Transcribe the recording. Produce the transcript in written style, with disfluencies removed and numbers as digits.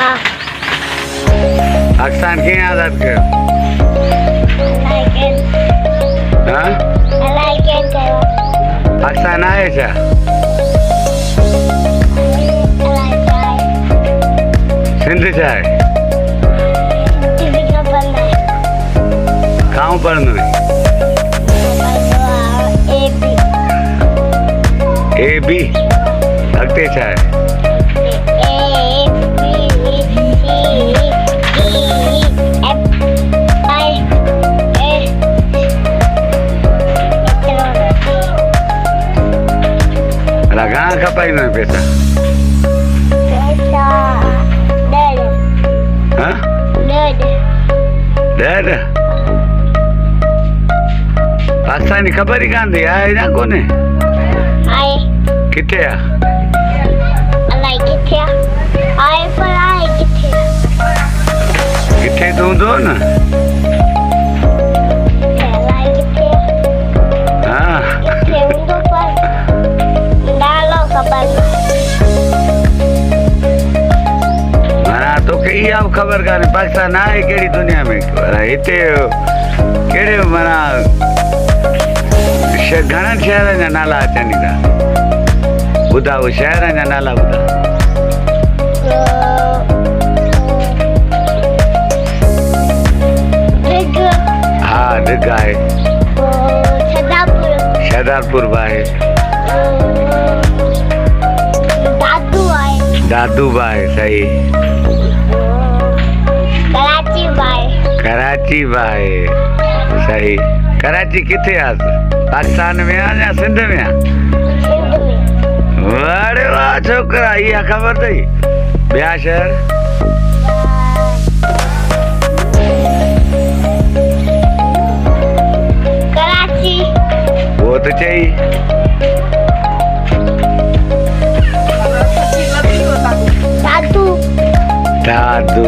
हाँ पाकिस्तान की आज़ाद कयो हाँ पाकिस्तान आहे छा सिंध छा आहे काऊं पढ़ंदो आहीं ए बी अॻिते छा आहे अला घणा खपाईंदा आहिनि पैसा हाँ 10 पाकिस्तान जी ख़बर ई कान थी आहे या कोन्हे किथे आहे किथे त हूंदो न हाँ माना तोखे इहा बि ख़बर कान्हे पाकिस्तान आहे कहिड़ी दुनिया में हिते कहिड़े माना घणनि शहरनि जा नाला अचनि था ॿुधायो शहरनि जा नाला ॿुधायो हा डिग आहे शहदादपुर बि आहे दादू बि आहे सही कराची बि आहे सही कराची किथे आहे पाकिस्तान में आहे या सिंध में आहे अरे वाह छोकिरा इहा ख़बर अथई ॿिया शहर वो तो चाहिए दादू